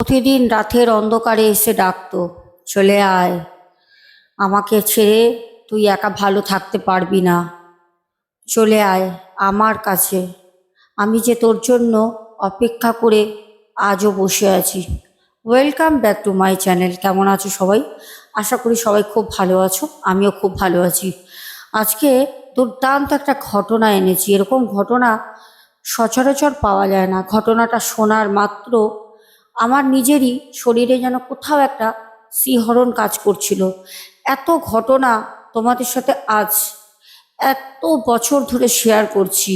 প্রতিদিন রাতের অন্ধকারে এসে ডাকতো, চলে আয়, আমাকে ছেড়ে তুই একা ভালো থাকতে পারবি না, চলে আয় আমার কাছে, আমি যে তোর জন্য অপেক্ষা করে আজও বসে আছি। Welcome back to my channel. কেমন আছো সবাই? আশা করি সবাই খুব ভালো আছো, আমিও খুব ভালো আছি। আজকে দুর্দান্ত একটা ঘটনা এনেছি। এরকম ঘটনা সচরাচর পাওয়া যায় না। ঘটনাটা শোনার মাত্র আমার নিজেরই শরীরে যেন কোথাও একটা শিহরণ কাজ করছিল। এত ঘটনা তোমাদের সাথে আজ এত বছর ধরে শেয়ার করছি,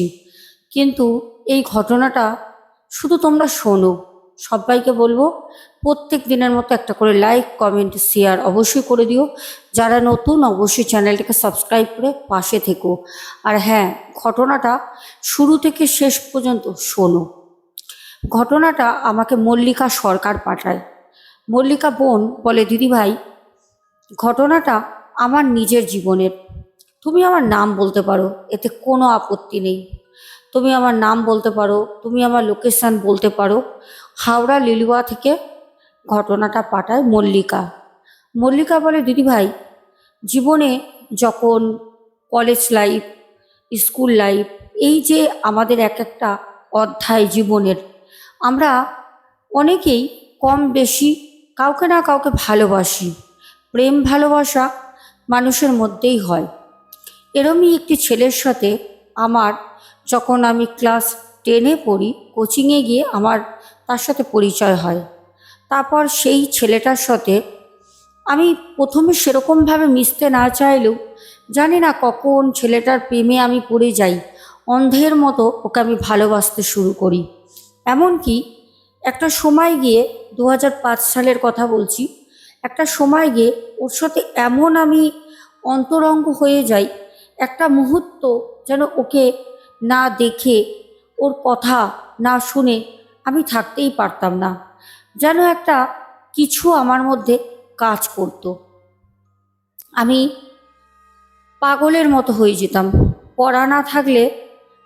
কিন্তু এই ঘটনাটা শুধু তোমরা শোনো। সবাইকে বলবো প্রত্যেক দিনের মতো একটা করে লাইক, কমেন্ট, শেয়ার অবশ্যই করে দিও। যারা নতুন অবশ্যই চ্যানেলটাকে সাবস্ক্রাইব করে পাশে থেকো। আর হ্যাঁ, ঘটনাটা শুরু থেকে শেষ পর্যন্ত শোনো। ঘটনাটা আমাকে মল্লিকা সরকার পাঠায়। মল্লিকা বোন বলে, দিদিভাই, ঘটনাটা আমার নিজের জীবনের। তুমি আমার নাম বলতে পারো, এতে কোনো আপত্তি নেই। তুমি আমার নাম বলতে পারো, তুমি আমার লোকেশান বলতে পারো। হাওড়া লিলুয়া থেকে ঘটনাটা পাঠায় মল্লিকা। মল্লিকা বলে, দিদিভাই, জীবনে যখন কলেজ লাইফ, স্কুল লাইফ, এই যে আমাদের এক একটা অধ্যায় জীবনের, আমরা অনেকেই কম বেশি কাউকে না কাউকে ভালোবাসি। প্রেম ভালোবাসা মানুষের মধ্যেই হয়। এরমই একটি ছেলের সাথে আমার, যখন আমি ক্লাস 10-এ পড়ি, কোচিংয়ে গিয়ে আমার তার সাথে পরিচয় হয়। তারপর সেই ছেলেটার সাথে আমি প্রথমে সেরকমভাবে মিশতে না চাইলেও জানি না কখন ছেলেটার প্রেমে আমি পড়ে যাই। অন্ধের মতো ওকে আমি ভালোবাসতে শুরু করি। এমনকি একটা সময় গিয়ে 2005 সালের কথা বলছি, একটা সময় গিয়ে ওর সাথে এমন আমি অন্তরঙ্গ হয়ে যাই, একটা মুহূর্ত যেন ওকে না দেখে, ওর কথা না শুনে আমি থাকতেই পারতাম না। যেন একটা কিছু আমার মধ্যে কাজ করত। আমি পাগলের মতো হয়ে যেতাম। পড়া না থাকলে,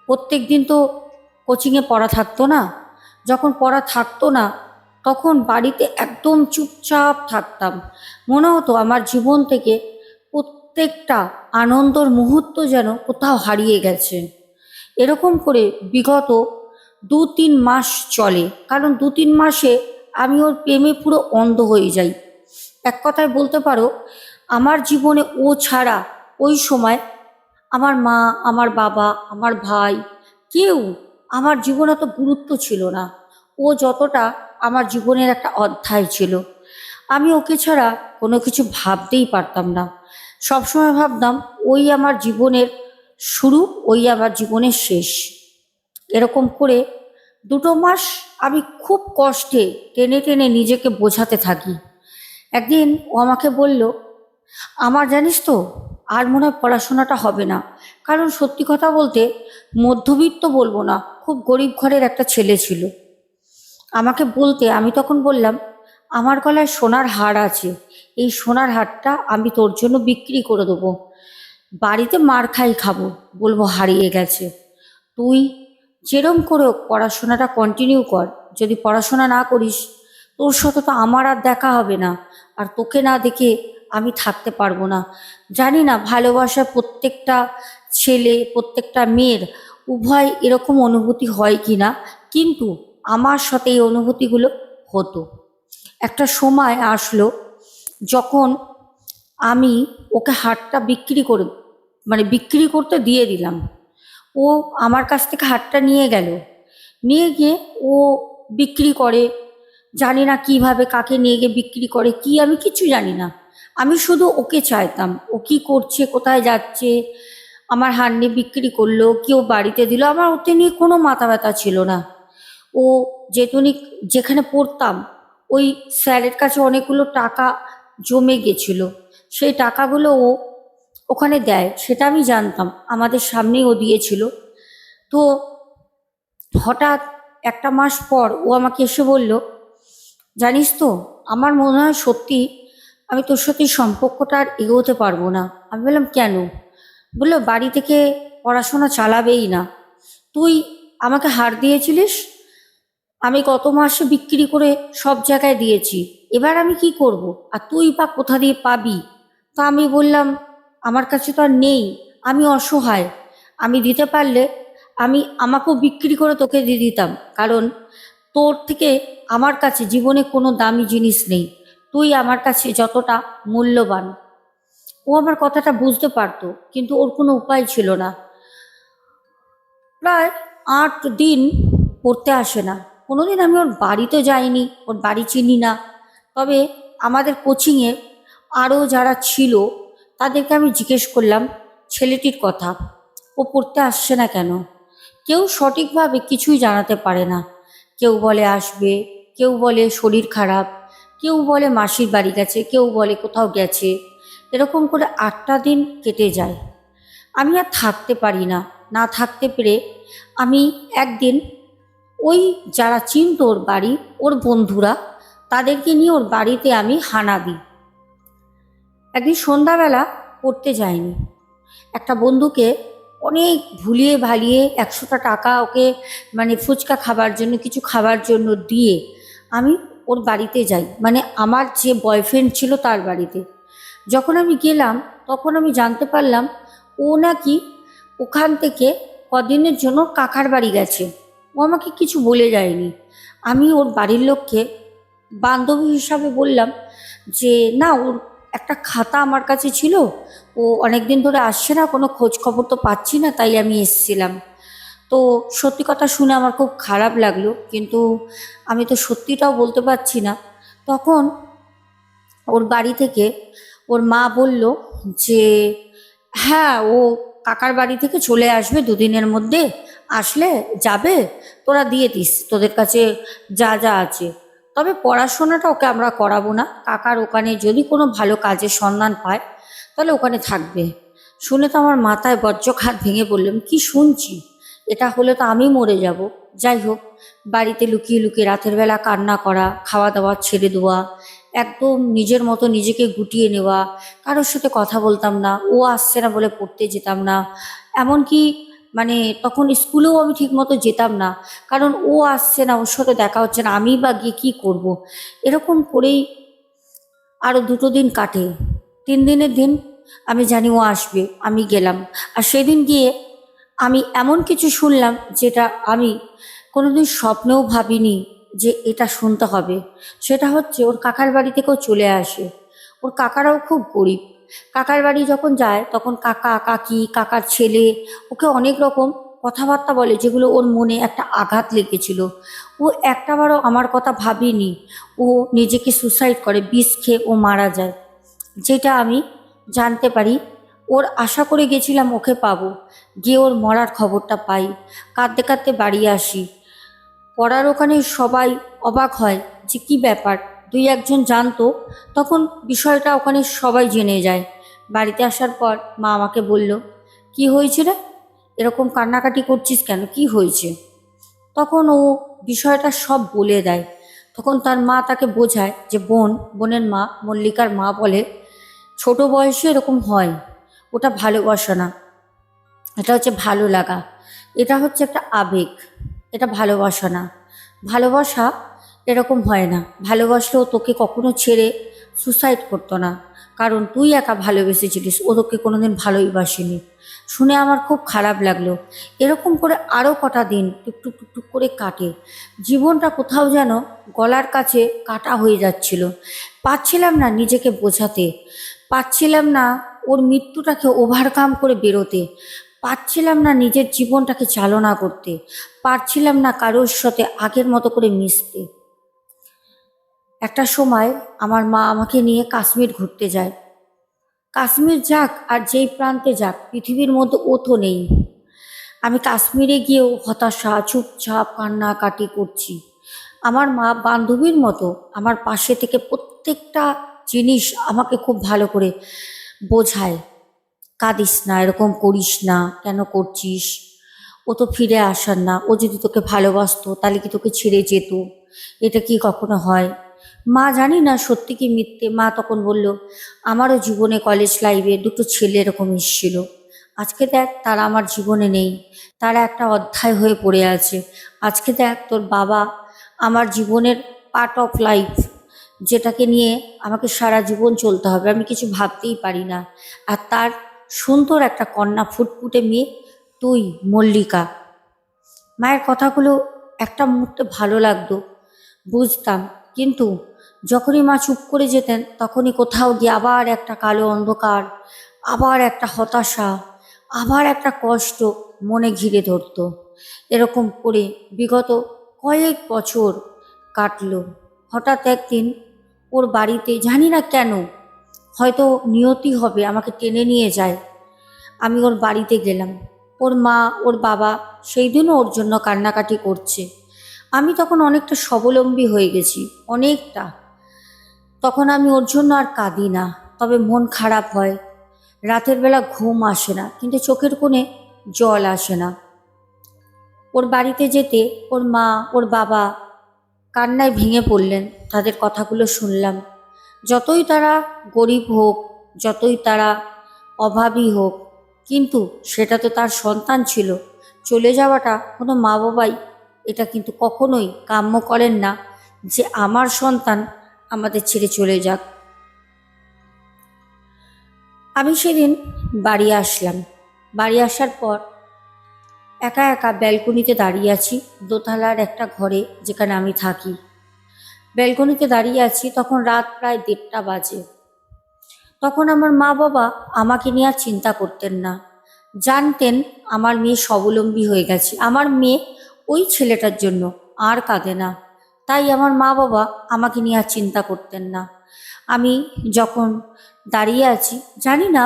প্রত্যেক দিন তো কোচিংয়ে পড়া থাকতো না, যখন পড়া থাকতো না তখন বাড়িতে একদম চুপচাপ থাকতাম। মনে হতো আমার জীবন থেকে প্রত্যেকটা আনন্দর মুহূর্ত যেন কোথাও হারিয়ে গেছে। এরকম করে বিগত 2-3 মাস চলে, কারণ 2-3 মাসে আমি ওর প্রেমে পুরো অন্ধ হয়ে যাই। এক কথায় বলতে পারো, আমার জীবনে ও ছাড়া ওই সময় আমার মা, আমার বাবা, আমার ভাই, কেউ আমার জীবনে অত গুরুত্ব ছিল না। ও যতটা আমার জীবনের একটা অধ্যায় ছিল। আমি ওকে ছাড়া কোনো কিছু ভাবতেই পারতাম না। সবসময় ভাবতাম ওই আমার জীবনের শুরু, ওই আমার জীবনের শেষ। এরকম করে 2 মাস আমি খুব কষ্টে টেনে টেনে নিজেকে বোঝাতে থাকি। একদিন ও আমাকে বলল, আমার জানিস তো আর মনে হয় পড়াশোনাটা হবে না। কারণ সত্যি কথা বলতে, মধ্যবিত্ত বলবো না, খুব গরিব ঘরের একটা ছেলে ছিল। আমাকে বলতে আমি তখন বললাম, আমার গলায় সোনার হার আছে, এই সোনার হারটা আমি তোর জন্য বিক্রি করে দেবো। বাড়িতে মার খাই খাবো, বলবো হারিয়ে গেছে। তুই যেরম করে হোক পড়াশোনাটা কন্টিনিউ কর। যদি পড়াশোনা না করিস, তোর সাথে তো আমার আর দেখা হবে না, আর তোকে না দেখে আমি থাকতে পারবো না। জানি না ভালোবাসা প্রত্যেকটা ছেলে, প্রত্যেকটা মেয়ের উভয় এরকম অনুভূতি হয় কি না, কিন্তু আমার সাথে এই অনুভূতিগুলো হতো। একটা সময় আসলো যখন আমি ওকে হারটা বিক্রি করে, মানে বিক্রি করতে দিয়ে দিলাম। ও আমার কাছ থেকে হারটা নিয়ে গেল। নিয়ে গিয়ে ও বিক্রি করে। জানি না কিভাবে কাকে নিয়ে গিয়ে বিক্রি করে, কি আমি কিছু জানি না। আমি শুধু ওকে চাইতাম, ও কি করছে, কোথায় যাচ্ছে। আমার হার নিয়ে বিক্রি করলো, কেউ বাড়িতে দিল, আমার ওতে নিয়ে কোনো মাথা ব্যথা ছিল না। ও যেটুনি যেখানে পড়তাম, ওই স্যারের কাছে অনেকগুলো টাকা জমে গেছিল। সেই টাকাগুলো ও ওখানে দেয়, সেটা আমি জানতাম, আমাদের সামনেই ও দিয়েছিল। তো হঠাৎ 1 মাস পর ও আমাকে এসে বলল, জানিস তো, আমার মনে হয় সত্যি আমি তোর সাথে এই সম্পর্কটা আর এগোতে পারবো না। আমি বললাম, কেন? বললো, বাড়ি থেকে পড়াশোনা চালাবেই না। তুই আমাকে হার দিয়েছিলিস, আমি গত মাসে বিক্রি করে সব জায়গায় দিয়েছি, এবার আমি কি করব? আর তুই বা কোথা দিয়ে পাবি? তা আমি বললাম, আমার কাছে তো আর নেই, আমি অসহায়, আমি দিতে পারলে আমি আমাকেও বিক্রি করে তোকে দিয়ে দিতাম, কারণ তোর থেকে আমার কাছে জীবনে কোনো দামি জিনিস নেই, তুই আমার কাছে যতটা মূল্যবান। ও আমার কথাটা বুঝতে পারতো, কিন্তু ওর কোনো উপায় ছিল না। প্রায় 8 দিন পড়তে আসে না। কোনোদিন আমি ওর বাড়িতে যাইনি, ওর বাড়ি চিনি না। তবে আমাদের কোচিংয়ে আরও যারা ছিল তাদেরকে আমি জিজ্ঞেস করলাম ছেলেটির কথা, ও পড়তে আসছে না কেন। কেউ সঠিকভাবে কিছুই জানাতে পারে না। কেউ বলে আসবে, কেউ বলে শরীর খারাপ, কেউ বলে মাসির বাড়ি গেছে, কেউ বলে কোথাও গেছে। এরকম করে 8টা দিন কেটে যায়। আমি আর থাকতে পারি না, না থাকতে পেরে আমি একদিন ওই যারা চিনত ওর বাড়ি, ওর বন্ধুরা, তাদেরকে নিয়ে ওর বাড়িতে আমি হানা দিই। একদিন সন্ধ্যাবেলা পড়তে যাইনি, একটা বন্ধুকে অনেক ভুলিয়ে ভালিয়ে 100টা টাকা ওকে মানে ফুচকা খাবার জন্য, কিছু খাবার জন্য দিয়ে আমি ওর বাড়িতে যাই, মানে আমার যে বয়ফ্রেন্ড ছিল তার বাড়িতে। যখন আমি গেলাম তখন আমি জানতে পারলাম ও নাকি ওখান থেকে কদিনের জন্য কাকার বাড়ি গেছে। ও আমাকে কিছু বলে যায়নি। আমি ওর বাড়ির লোককে বান্ধবী হিসাবে বললাম যে না, ওর একটা খাতা আমার কাছে ছিল, ও অনেক দিন ধরে আসছে না, কোনো খোঁজ খবর তো পাচ্ছি না, তাই আমি এসেছিলাম। তো সত্যি কথা শুনে আমার খুব খারাপ লাগলো, কিন্তু আমি তো সত্যিটাও বলতে পারছি না। তখন ওর বাড়ি থেকে ওর মা বলল যে হ্যাঁ, ও কাকার বাড়ি থেকে চলে আসবে 2 দিনের মধ্যে, আসলে যাবে, তোরা দিয়ে দিস তোদের কাছে যা যা আছে। তবে পড়াশোনাটা ওকে আমরা করাবো না, কাকার ওখানে যদি কোনো ভালো কাজের সন্ধান পায় তাহলে ওখানে থাকবে। শুনে তো আমার মাথায় বজ্রঘাত ভেঙে বললাম, কি শুনছি? এটা হলে তো আমি মরে যাব। যাই হোক, বাড়িতে লুকিয়ে লুকিয়ে রাতের বেলা কান্না করা, খাওয়া দাওয়া ছেড়ে দেওয়া, একদম নিজের মতো নিজেকে গুটিয়ে নেওয়া, কারোর সাথে কথা বলতাম না, ও আসছে না বলে পড়তে যেতাম না। এমনকি মানে তখন স্কুলেও আমি ঠিক মতো যেতাম না, কারণ ও আসছে না, ওর সাথে দেখা হচ্ছে না, আমি বা গিয়ে কী করব। এরকম করেই আরও 2টো দিন কাটে। 3 দিনের দিন আমি জানি ও আসবে, আমি গেলাম। আর সেদিন গিয়ে আমি এমন কিছু শুনলাম যেটা আমি কোনোদিন স্বপ্নেও ভাবিনি যে এটা শুনতে হবে। সেটা হচ্ছে ওর কাকার বাড়ি থেকেও চলে আসে। ওর কাকারাও খুব গরিব। কাকার বাড়ি যখন যায় তখন কাকা কাকি কাকার ছেলে ওকে অনেক রকম কথাবার্তা বলে, যেগুলো ওর মনে একটা আঘাত লেগেছিল। ও একটাবারও আমার কথা ভাবেনি। ও নিজেকে সুসাইড করে, বিষ খেয়ে ও মারা যায়, যেটা আমি জানতে পারি। ওর আশা করে গেছিলাম ওকে পাবো, গিয়ে ওর মরার খবরটা পাই। কাঁদতে কাঁদতে বাড়ি আসি। পড়ার ওখানে সবাই অবাক হয় যে কী ব্যাপার, 2-1জন জানতো, তখন বিষয়টা ওখানে সবাই জেনে যায়। বাড়িতে আসার পর মা আমাকে বলল, কি হয়েছে রে, এরকম কান্নাকাটি করছিস কেন, কি হয়েছে? তখন ও বিষয়টা সব বলে দেয়। তখন তার মা তাকে বোঝায় যে বোনের মা মল্লিকার মা বলে, ছোট বয়সে এরকম হয়, ওটা ভালোবাসা না, এটা হচ্ছে ভালো লাগা, এটা হচ্ছে একটা আবেগ, এটা ভালোবাসা না। ভালোবাসা এরকম হয় না, ভালোবাসলেও তোকে কখনো ছেড়ে সুসাইড করতো না, কারণ তুই একা ভালোবেসেছিলিস, ও তোকে কোনোদিন ভালোই বাসেনি। শুনে আমার খুব খারাপ লাগলো। এরকম করে আরও কটা দিন টুকটুক টুকটুক করে কাটে। জীবনটা কোথাও যেন গলার কাছে কাটা হয়ে যাচ্ছিল। পারছিলাম না নিজেকে বোঝাতে, পারছিলাম না ওর মৃত্যুটাকে ওভারকাম করে বেরোতে, পারছিলাম না নিজের জীবনটাকে চালনা করতে, পারছিলাম না কারোর সাথে আগের মতো করে মিশতে। একটা সময় আমার মা আমাকে নিয়ে কাশ্মীর ঘুরতে যায়। কাশ্মীর যাক আর যেই প্রান্তে যাক, পৃথিবীর মধ্যে ও তো নেই। আমি কাশ্মীরে গিয়েও হতাশা, চুপচাপ কান্নাকাটি করছি। আমার মা বান্ধবীর মতো আমার পাশে থেকে প্রত্যেকটা জিনিস আমাকে খুব ভালো করে বোঝায়। কাঁদিস না, এরকম করিস না, কেন করছিস, ও তো ফিরে আসার না, ও যদি তোকে ভালোবাসতো তাহলে কি তোকে ছেড়ে যেত, এটা কি কখনো হয়? মা জানি না সত্যি কি মিথ্যে, মা তখন বলল, আমারও জীবনে কলেজ লাইফে 2টো ছেলে এরকম এসেছিল, আজকে দেখ তারা আমার জীবনে নেই, তারা একটা অধ্যায় হয়ে পড়ে আছে। আজকে দেখ তোর বাবা আমার জীবনের পার্ট অফ লাইফ, যেটাকে নিয়ে আমাকে সারা জীবন চলতে হবে, আমি কিছু ভাবতেই পারি না। আর তার সুন্দর একটা কন্যা, ফুটফুটে মেয়ে তুই, মল্লিকা। মায়ের কথাগুলো একটা মুহূর্তে ভালো লাগতো, বুঝতাম, কিন্তু যখনই মা চুপ করে যেতেন তখনই কোথাও গিয়ে আবার একটা কালো অন্ধকার, আবার একটা হতাশা, আবার একটা কষ্ট মনে ঘিরে ধরতো। এরকম করে বিগত কয়েক বছর কাটলো। হঠাৎ একদিন ওর বাড়িতে, জানি না কেন, হয়তো নিয়তি হবে, আমাকে টেনে নিয়ে যায়। আমি ওর বাড়িতে গেলাম। ওর মা, ওর বাবা সেই দিনও ওর জন্য কান্নাকাটি করছে। আমি তখন অনেকটা স্বাবলম্বী হয়ে গেছি, অনেকটা। তখন আমি ওর জন্য আর কাঁদি না, তবে মন খারাপ হয়। রাতের বেলা ঘুম আসে না, কিন্তু চোখের কোণে জল আসে না। ওর বাড়িতে যেতে ওর মা, ওর বাবা কান্নায় ভেঙে পড়লেন। তাদের কথাগুলো শুনলাম। যতই তারা গরিব হোক, যতই তারা অভাবী হোক, কিন্তু সেটা তো তার সন্তান ছিল। চলে যাওয়াটা কোনো মা বাবাই এটা কিন্তু কখনোই কাম্য করেন না, যে আমার সন্তান আমাদের ছেড়ে চলে যাক। আমি সেদিন বাড়ি আসলাম। বাড়ি আসার পর একা একা ব্যালকনিতে দাঁড়িয়ে আছি, দোতলার একটা ঘরে যেখানে আমি থাকি। ব্যালকনিতে দাঁড়িয়ে আছি, তখন রাত প্রায় 1:30 বাজে। তখন আমার মা বাবা আমাকে নিয়ে আর চিন্তা করতেন না। জানতেন আমার মেয়ে স্বাবলম্বী হয়ে গেছে, আমার মেয়ে ওই ছেলেটার জন্য আর কাঁদে না। তাই আমার মা বাবা আমাকে নিয়ে আর চিন্তা করতেন না। আমি যখন দাঁড়িয়ে আছি, জানি না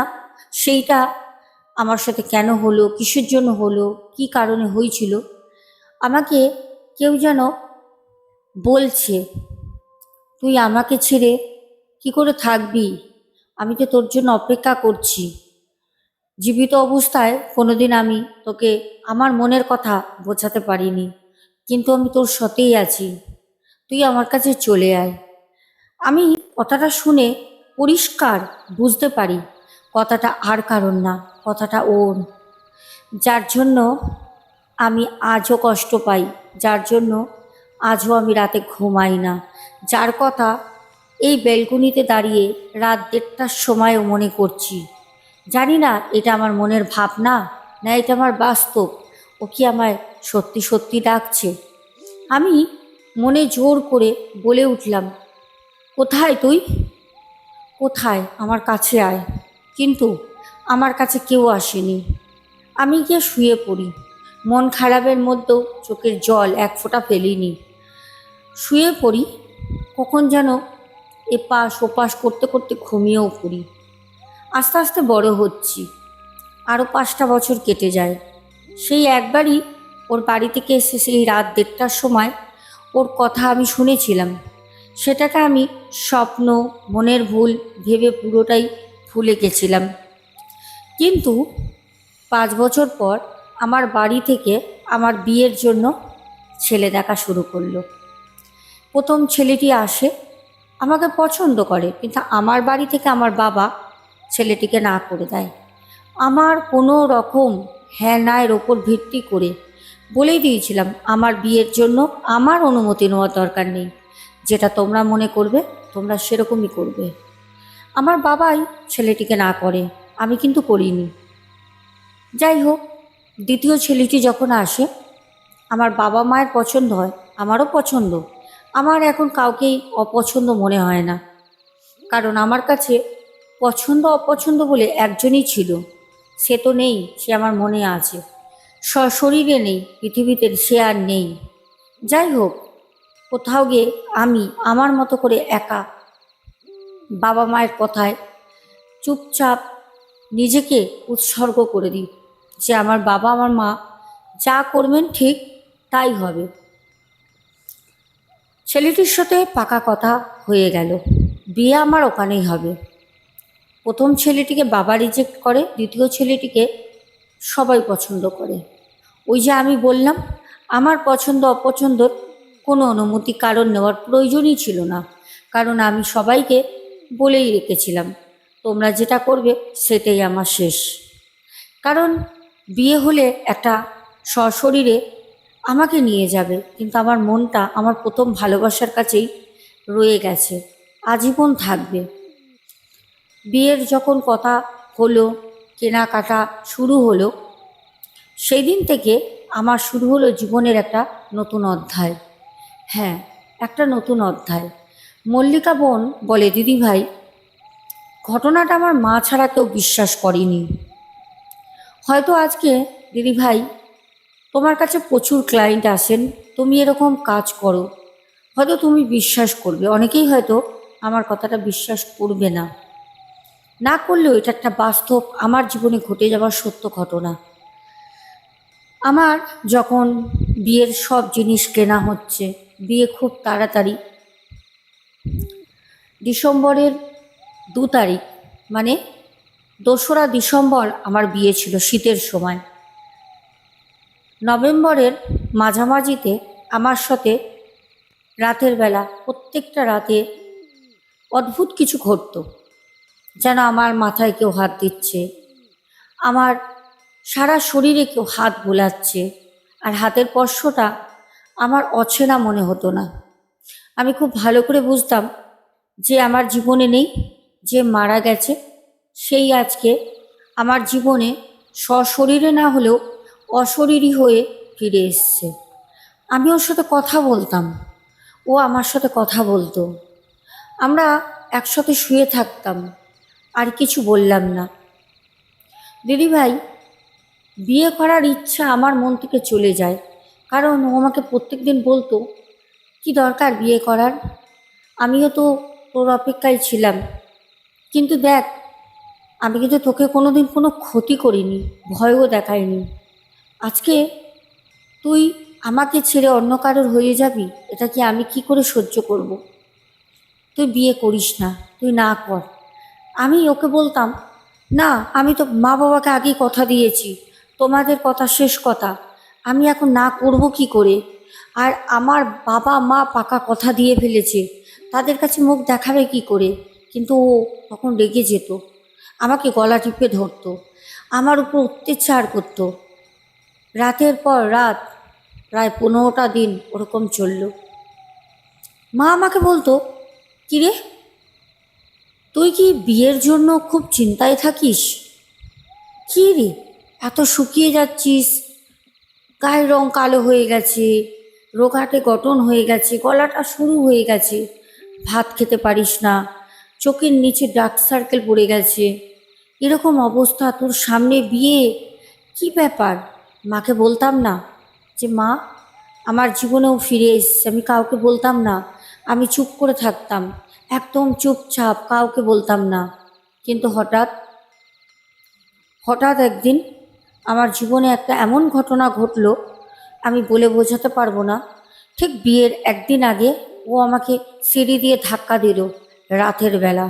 সেইটা আমার সাথে কেন হলো, কিসের জন্য হলো, কি কারণে হয়েছিল, আমাকে কেউ যেন বলছে, তুই আমাকে ছেড়ে কি করে থাকবি, আমি তো তোর জন্য অপেক্ষা করছি। জীবিত অবস্থায় কোনোদিন আমি তোকে আমার মনের কথা বোঝাতে পারিনি, কিন্তু আমি তোর সাথেই আছি, তুই আমার কাছে চলে আয়। আমি কথাটা শুনে পরিষ্কার বুঝতে পারি কথাটা আর কারণ না, কথাটা ওর, যার জন্য আমি আজও কষ্ট পাই, যার জন্য আজও আমি রাতে ঘুমাই না, যার কথা এই ব্যালকনিতে দাঁড়িয়ে রাত 1:30টার সময়ও মনে করছি। জানি না এটা আমার মনের ভাবনা, না এটা আমার বাস্তব। ও কি আমায় সত্যি সত্যি ডাকছে? আমি মনে জোর করে বলে উঠলাম, কোথায় তুই, কোথায়, আমার কাছে আয়। কিন্তু আমার কাছে কেউ আসেনি। আমি গিয়ে শুয়ে পড়ি। মন খারাপের মধ্যেও চোখের জল এক ফোঁটা ফেলিনি। শুয়ে পড়ি। কখন যেন এপাশ ওপাশ করতে করতে ঘুমিয়েও পড়ি। আস্তে আস্তে বড় হচ্ছি, আরও 5টা বছর কেটে যায়। সেই একবারই ওর বাড়ি থেকে এসে সেই রাত 1:30টার সময় ওর কথা আমি শুনেছিলাম। সেটাকে আমি স্বপ্ন, মনের ভুল ভেবে পুরোটাই ভুলে গেছিলাম। কিন্তু 5 বছর পর আমার বাড়ি থেকে আমার বিয়ের জন্য ছেলে দেখা শুরু করলো। প্রথম ছেলেটি আসে, আমাকে পছন্দ করে, কিন্তু আমার বাড়ি থেকে আমার বাবা ছেলেটিকে না করে দেয়। আমার কোনো রকম হ্যাঁ নায়ের ওপর ভিত্তি করে বলেই দিয়েছিলাম, আমার বিয়ের জন্য আমার অনুমতি নেওয়ার দরকার নেই, যেটা তোমরা মনে করবে তোমরা সেরকমই করবে। আমার বাবাই ছেলেটিকে না করে, আমি কিন্তু করিনি। যাই হোক, দ্বিতীয় ছেলেটি যখন আসে, আমার বাবা মায়ের পছন্দ হয়, আমারও পছন্দ। আমার এখন কাউকেই অপছন্দ মনে হয় না, কারণ আমার কাছে পছন্দ অপছন্দ বলে একজনই ছিল। সে তো নেই, সে আমার মনে আছে, সশরীরে নেই, পৃথিবীতে সে আর নেই। যাই হোক, কোথাও গিয়ে আমি আমার মতো করে একা বাবা মায়ের কথায় চুপচাপ নিজেকে উৎসর্গ করে দিই, যে আমার বাবা আমার মা যা করবেন ঠিক তাই হবে। ছেলেটির সাথে পাকা কথা হয়ে গেল, বিয়ে আমার ওখানেই হবে। প্রথম ছেলেটিকে বাবা রিজেক্ট করে, দ্বিতীয় ছেলেটিকে সবাই পছন্দ করে। ওই যে আমি বললাম, আমার পছন্দ অপছন্দর কোনো অনুমতি কারণ নেওয়ার প্রয়োজনই ছিল না, কারণ আমি সবাইকে বলেই রেখেছিলাম, তোমরা যেটা করবে সেটাই আমার শেষ। কারণ বিয়ে হলে একটা সশরীরে আমাকে নিয়ে যাবে, কিন্তু আমার মনটা আমার প্রথম ভালোবাসার কাছেই রয়ে গেছে, আজীবন থাকবে। বিয়ের যখন কথা হলো, কেনাকাটা শুরু হলো, সেই দিন থেকে আমার শুরু হলো জীবনের একটা নতুন অধ্যায়। হ্যাঁ, একটা নতুন অধ্যায়। মল্লিকা বোন বলে, দিদি ভাই, ঘটনাটা আমার মা ছাড়া কেউ বিশ্বাস করেনি। হয়তো আজকে দিদি ভাই তোমার কাছে প্রচুর ক্লায়েন্ট আসেন, তুমি এরকম কাজ করো, হয়তো তুমি বিশ্বাস করবে, অনেকেই হয়তো আমার কথাটা বিশ্বাস করবে না, না করলেও এটা একটা বাস্তব, আমার জীবনে ঘটে যাওয়ার সত্য ঘটনা। আমার যখন বিয়ের সব জিনিস কেনা হচ্ছে, বিয়ে খুব তাড়াতাড়ি, ডিসেম্বরের 2 তারিখ, মানে 2রা ডিসেম্বর আমার বিয়ে ছিল, শীতের সময়। নভেম্বরের মাঝামাঝিতে আমার সাথে রাতের বেলা প্রত্যেকটা রাতে অদ্ভুত কিছু ঘটতো, যেন আমার মাথায় কেউ হাত দিচ্ছে, আমার সারা শরীরে কেউ হাত বোলাচ্ছে, আর হাতের স্পর্শটা আমার অচেনা মনে হতো না। আমি খুব ভালো করে বুঝতাম যে আমার জীবনে নেই, যে মারা গেছে সেই আজকে আমার জীবনে সশরীরে না হলেও অশরীরী হয়ে ফিরে এসছে। আমি ওর সাথে কথা বলতাম, ও আমার সাথে কথা বলতো, আমরা একসাথে শুয়ে থাকতাম, আর কিছু বললাম না। দিদিভাই, বিয়ে করার ইচ্ছা আমার মন থেকে চলে যায়, কারণ ও আমাকে প্রত্যেক দিন বলতো, কি দরকার বিয়ে করার, আমিও তো তোর অপেক্ষায় ছিলাম, কিন্তু দেখ, আমি কিন্তু তোকে কোনো দিন কোনো ক্ষতি করিনি, ভয়ও দেখাইনি। আজকে তুই আমাকে ছেড়ে অন্য কারোর হয়ে যাবি, এটা কি আমি কি করে সহ্য করব? তুই বিয়ে করিস না, তুই না কর। আমি ওকে বলতাম, না, আমি তো মা বাবাকে আগেই কথা দিয়েছি, তোমাদের কথা শেষ কথা, আমি এখন না করব কি করে? আর আমার বাবা মা পাকা কথা দিয়ে ফেলেছে, তাদের কাছে মুখ দেখাবে কি করে? কিন্তু ও তখন রেগে যেত, আমাকে গলা টিপে ধরতো, আমার উপর অত্যাচার করতো। রাতের পর রাত, প্রায় 15টা দিন ওরকম চলল। মা আমাকে বলতো, কিরে, তুই কি বিয়ের জন্য খুব চিন্তায় থাকিস? কী রে, এত শুকিয়ে যাচ্ছিস, গায়ের রং কালো হয়ে গেছে, রোগাটে গঠন হয়ে গেছে, গলাটা সরু হয়ে গেছে, ভাত খেতে পারিস না, চোখের নিচে ডার্ক সার্কেল পড়ে গেছে, এরকম অবস্থা, তোর সামনে বিয়ে, কি ব্যাপার? মাকে বলতাম না যে মা, আমার জীবনেও ফিরে এসছে, আমি কাউকে বলতাম না, আমি চুপ করে থাকতাম, একদম চুপচাপ, কাউকে বলতাম না। কিন্তু হঠাৎ হঠাৎ একদিন আমার জীবনে একটা এমন ঘটনা ঘটলো, আমি বলে বোঝাতে পারবো না। ঠিক বিয়ের একদিন আগে ও আমাকে সিঁড়ি দিয়ে ধাক্কা দিল রাতের বেলা।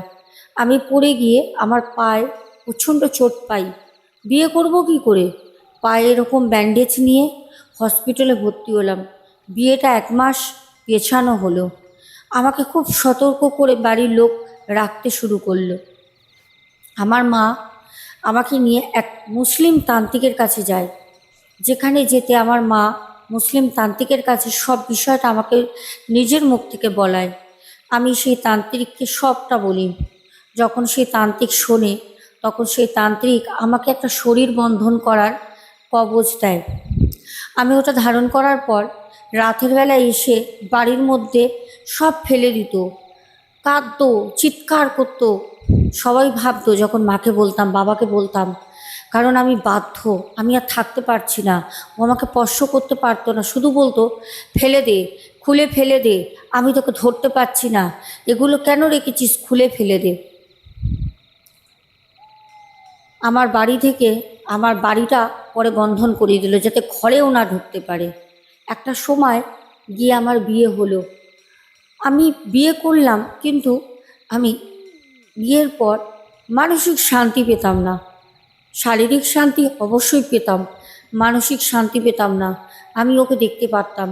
আমি পড়ে গিয়ে আমার পায়ে প্রচণ্ড চোট পাই। বিয়ে করব কি করে? পায়ে এরকম ব্যান্ডেজ নিয়ে হসপিটালে ভর্তি হলাম। বিয়েটা 1 মাস পেছানো হলো। আমাকে খুব সতর্ক করে বাড়ির লোক রাখতে শুরু করলো। আমার মা আমাকে নিয়ে এক মুসলিম তান্ত্রিকের কাছে যায়, যেখানে যেতে আমার মা মুসলিম তান্ত্রিকের কাছে সব বিষয়টা আমাকে নিজের মুখ থেকে বলায়। আমি সেই তান্ত্রিককে সবটা বলি। যখন সেই তান্ত্রিক শোনে, তখন সেই তান্ত্রিক আমাকে একটা শরীর বন্ধন করার কবজ দেয়। আমি ওটা ধারণ করার পর রাতের বেলা এসে বাড়ির মধ্যে সব ফেলে দিত, কাঁদতো, চিৎকার করতো। সবাই ভাবতো, যখন মাকে বলতাম, বাবাকে বলতাম, কারণ আমি বাধ্য, আমি আর থাকতে পারছি না। ও আমাকে স্পর্শ করতে পারতো না, শুধু বলতো, ফেলে দে, খুলে ফেলে দে, আমি তোকে ধরতে পারছি না, এগুলো কেন রেখেছিস, খুলে ফেলে দে। আমার বাড়ি থেকে আমার বাড়িটা পরে বন্ধন করিয়ে দিল, যাতে ঘরেও না ঢুকতে পারে। একটা সময় গিয়ে আমার বিয়ে হলো। আমি বিয়ে করলাম, কিন্তু আমি বিয়ের পর মানসিক শান্তি পেতাম না। শারীরিক শান্তি অবশ্যই পেতাম, মানসিক শান্তি পেতাম না। আমি ওকে দেখতে পারতাম,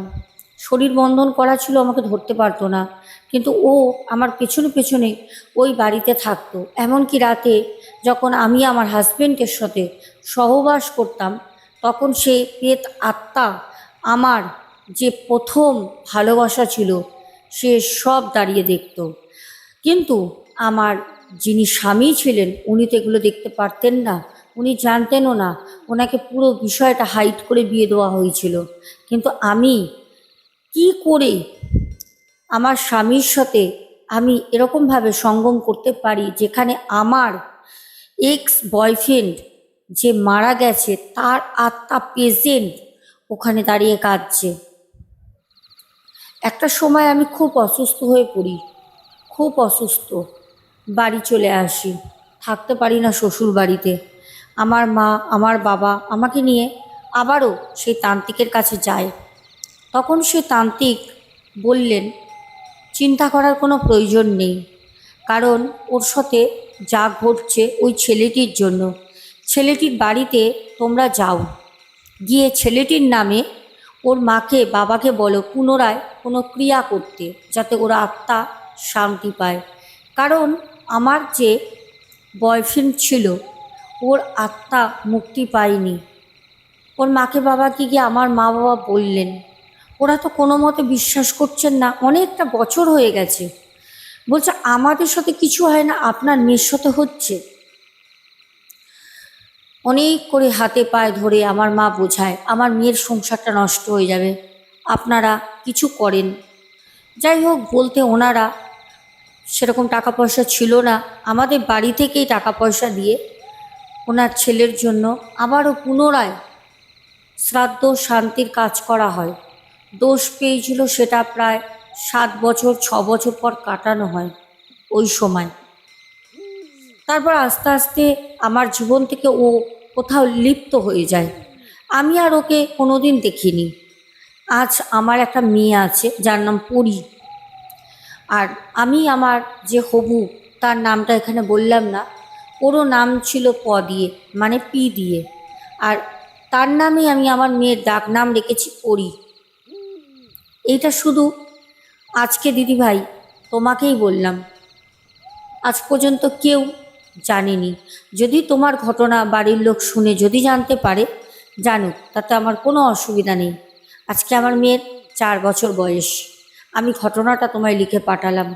শরীর বন্ধন করা ছিল, আমাকে ধরতে পারতো না, কিন্তু ও আমার পেছনে পেছনে ওই বাড়িতে থাকতো। এমনকি রাতে যখন আমি আমার হাজবেন্ডের সাথে সহবাস করতাম, তখন সে প্রেত আত্মা আমার যে প্রথম ভালোবাসা ছিল সে সব দাঁড়িয়ে দেখত। কিন্তু আমার যিনি স্বামী ছিলেন উনি তো এগুলো দেখতে পারতেন না, উনি জানতেনও না। ওনাকে পুরো বিষয়টা হাইড করে বিয়ে দেওয়া হয়েছিল। কিন্তু আমি কি করে আমার স্বামীর সাথে আমি এরকমভাবে সঙ্গম করতে পারি যেখানে আমার এক্স বয়ফ্রেন্ড যে মারা গেছে তার আত্মা প্রেজেন্ট ওখানে দাঁড়িয়ে কাঁদছে। একটা সময় আমি খুব অসুস্থ হয়ে পড়ি, খুব অসুস্থ। বাড়ি চলে আসি, থাকতে পারি না শ্বশুর বাড়িতে। আমার মা আমার বাবা আমাকে নিয়ে আবারও সেই তান্ত্রিকের কাছে যায়। তখন সে তান্ত্রিক বললেন চিন্তা করার কোনো প্রয়োজন নেই, কারণ ওর সাথে যা ঘটছে ওই ছেলেটির জন্য। ছেলেটির বাড়িতে তোমরা যাও, গিয়ে ছেলেটির নামে ওর মাকে বাবাকে বলো পুনরায় কোনো ক্রিয়া করতে, যাতে ওরা আত্মা শান্তি পায়। কারণ আমার যে বয়ফ্রেন্ড ছিল ওর আত্মা মুক্তি পায়নি। ওর মাকে বাবাকে গিয়ে আমার মা বাবা বললেন, ওরা তো কোনো মতে বিশ্বাস করছেন না, অনেকটা বছর হয়ে গেছে। বলছে আমাদের সাথে কিছু হয় না, আপনার মেয়ের সাথে হচ্ছে। অনেক করে হাতে পায়ে ধরে আমার মা বোঝায় আমার মেয়ের সংসারটা নষ্ট হয়ে যাবে, আপনারা কিছু করেন। যাই হোক, বলতে ওনারা সেরকম টাকা পয়সা ছিল না, আমাদের বাড়ি থেকেই টাকা পয়সা দিয়ে ওনার ছেলের জন্য আবারও পুনরায় শ্রাদ্ধ শান্তির কাজ করা হয়। দোষ পেয়েছিল সেটা প্রায় 7 বছর 6 বছর পর কাটানো হয় ওই সময়। তারপর আস্তে আস্তে আমার জীবন থেকে ও কোথাও লিপ্ত হয়ে যায়। আমি আর ওকে কোনোদিন দেখিনি। আজ আমার একটা মেয়ে আছে যার নাম পরি। আর আমি আমার যে হবু তার নামটা এখানে বললাম না, ওরও নাম ছিল প দিয়ে, মানে পি দিয়ে। আর তার নামে আমি আমার মেয়ের ডাক নাম রেখেছি পরি। এইটা শুধু আজকে দিদিভাই তোমাকেই বললাম, আজ পর্যন্ত কেউ জানেনি। যদি তোমার ঘটনা বাড়ির লোক শুনে যদি জানতে পারে, জানুক, তাতে আমার কোনো অসুবিধা নেই। আজকে আমার মেয়ের 4 বছর বয়স। আমি ঘটনাটা তোমায় লিখে পাঠালাম,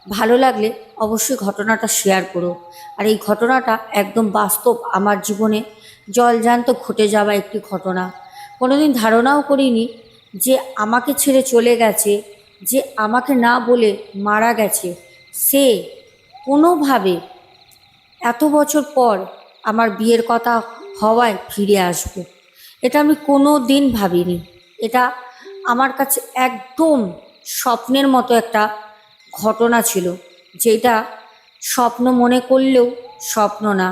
ভালো লাগলে অবশ্যই ঘটনাটা শেয়ার করো। আর এই ঘটনাটা একদম বাস্তব, আমার জীবনে জলজান্ত ঘটে যাওয়া একটি ঘটনা। কোনোদিন ধারণাও করিনি যে আমাকে ছেড়ে চলে গেছে, যে আমাকে না বলে মারা গেছে, সে কোনোভাবে এত বছর পর আমার বিয়ের কথা হওয়ায় ফিরে আসবে। এটা আমি কোনো দিন ভাবিনি। এটা আমার কাছে একদম স্বপ্নের মতো একটা ঘটনা ছিল, যেটা স্বপ্ন মনে করলেও স্বপ্ন না,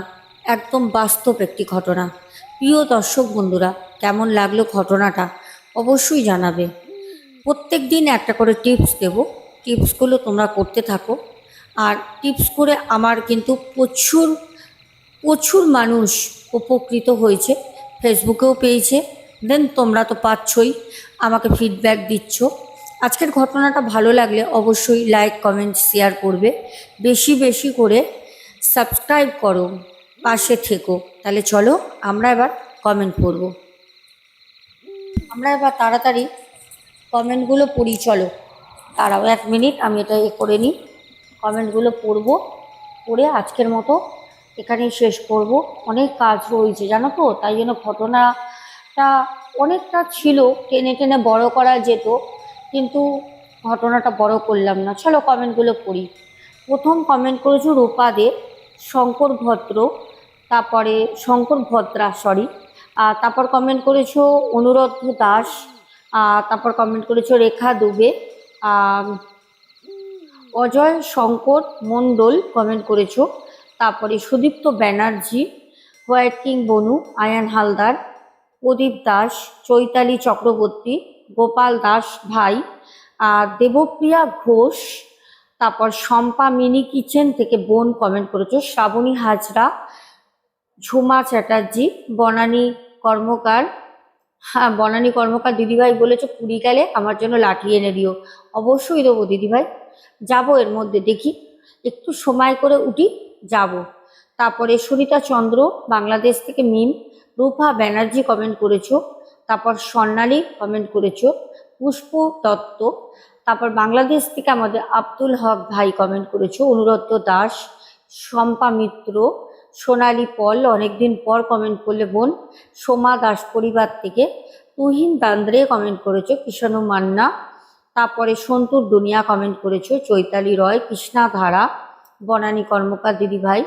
একদম বাস্তব একটি ঘটনা। প্রিয় দর্শক বন্ধুরা, কেমন লাগলো ঘটনাটা অবশ্যই জানাবে। প্রত্যেক দিন একটা করে টিপস দেব, টিপসগুলো তোমরা করতে থাকো। আর টিপস করে আমার কিন্তু প্রচুর প্রচুর মানুষ উপকৃত হয়েছে, ফেসবুকেও পেয়েছে। দেন তোমরা তো পাচ্ছই, আমাকে ফিডব্যাক দিচ্ছ। আজকের ঘটনাটা ভালো লাগলে অবশ্যই লাইক কমেন্ট শেয়ার করবে, বেশি বেশি করে সাবস্ক্রাইব করো, পাশে থেকো। তাহলে চলো আমরা এবার কমেন্ট পড়ব। আমরা এবার তাড়াতাড়ি কমেন্টগুলো পড়ি, চলো। দাঁড়াও 1 মিনিট, আমি এটা করে নিই। কমেন্টগুলো পড়বো, পড়ে আজকের মতো এখানেই শেষ করব। অনেক কাজ রয়েছে জানো তো, তাই জন্য ঘটনাটা অনেকটা ছিল, টেনে টেনে বড় করা যেত, কিন্তু ঘটনাটা বড় করলাম না। চলো কমেন্টগুলো পড়ি। প্রথম কমেন্ট করেছো রূপা দে, শঙ্কর ভদ্র, তারপরে শঙ্কর ভদ্রা, সরি। তারপর কমেন্ট করেছো অনুরোধ দাস, তারপর কমেন্ট করেছো রেখা দুবে, অজয় শঙ্কর মণ্ডল কমেন্ট করেছো, তারপরে সুদীপ্ত ব্যানার্জি, হোয়াইট কিং বনু, আয়ান হালদার, প্রদীপ দাস, চৈতালি চক্রবর্তী, গোপাল দাস ভাই, দেবপ্রিয়া ঘোষ, তারপর শম্পা মিনি কিচেন থেকে বোন কমেন্ট করেছো, শ্রাবণী হাজরা, ঝুমা চ্যাটার্জি, বনানী কর্মকার। হ্যাঁ, বনানী কর্মকার দিদিভাই বলেছো পুরী গেলে আমার জন্য লাঠি এনে দিও। অবশ্যই দেবো দিদিভাই, যাবো এর মধ্যে, দেখি একটু সময় করে উঠি, যাব। তারপরে সুনিতা চন্দ্র বাংলাদেশ থেকে মিম, রূপা ব্যানার্জি কমেন্ট করেছো, তারপর স্বর্ণালী কমেন্ট করেছো, পুষ্প দত্ত, তারপর বাংলাদেশ থেকে আমাদের আব্দুল হক ভাই কমেন্ট করেছো, অনুরুদ্ধ দাস, শম্পা মিত্র, সোনালী পল অনেকদিন পর কমেন্ট করলে বোন, সোমা দাস পরিবার থেকে, তুহিন দান্দ্রে কমেন্ট করেছো, কিষাণু মান্না, তারপরে সন্তুর দুনিয়া কমেন্ট করেছো, চৈতালি রয়, কৃষ্ণা ধারা, বনানী কর্মকার দিদিভাই,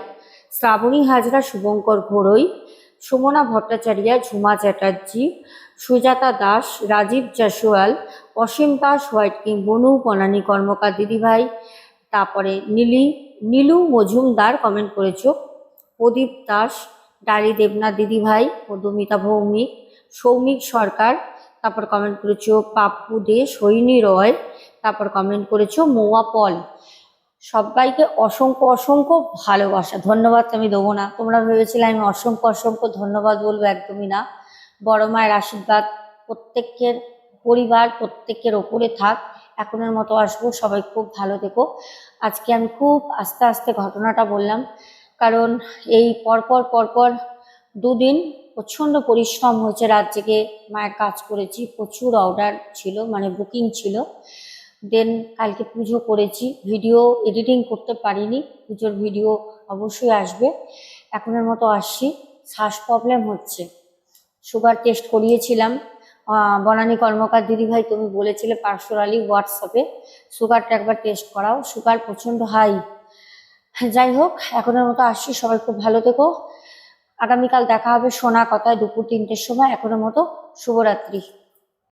শ্রাবণী হাজরা, শুভঙ্কর ঘোড়ই, সুমনা ভট্টাচার্য, ঝুমা চ্যাটার্জি, সুজাতা দাস, রাজীব জাসওয়াল, অসীম দাস, হোয়াইট কিং বনু, বনানী কর্মকার দিদিভাই, তারপরে নীলু মজুমদার কমেন্ট করেছো, প্রদীপ দাস, ডালি দেবনাথ দিদিভাই, মধুমিতা ভৌমিক, সৌমিক সরকার, তারপর কমেন্ট করেছো পাপ্পু দে, সৈনী রয়, তারপর কমেন্ট করেছো মৌয়া পল। সবাইকে অসংখ্য অসংখ্য ভালোবাসা, ধন্যবাদ আমি দেবো না, তোমরা ভেবেছিলে আমি অসংখ্য অসংখ্য ধন্যবাদ বলবো, একদমই না। বড় মায়ের আশীর্বাদ প্রত্যেকের পরিবার প্রত্যেকের ওপরে থাক। এখনের মতো আসবো, সবাই খুব ভালো থেকো। আজকে আমি খুব আস্তে আস্তে ঘটনাটা বললাম, কারণ এই পরপর পরপর দুদিন প্রচণ্ড পরিশ্রম হয়েছে, রাত জেগে মায়ের কাজ করেছি, প্রচুর অর্ডার ছিল, মানে বুকিং ছিল। দেন কালকে পুজো করেছি, ভিডিও এডিটিং করতে পারিনি, পুজোর ভিডিও অবশ্যই আসবে। এখনের মতো আসছি, শ্বাস প্রবলেম হচ্ছে, সুগার টেস্ট করিয়েছিলাম। বনানী কর্মকার দিদিভাই তুমি বলেছিলে পার্সোনালি হোয়াটসঅ্যাপে সুগারটা একবার টেস্ট করাও, সুগার প্রচণ্ড হাই। যাই হোক, এখনের মতো আসছি, সবাই খুব ভালো থেকো। আগামীকাল দেখা হবে সোনা কথায় দুপুর 3টের সময়। এখনের মতো শুভরাত্রি।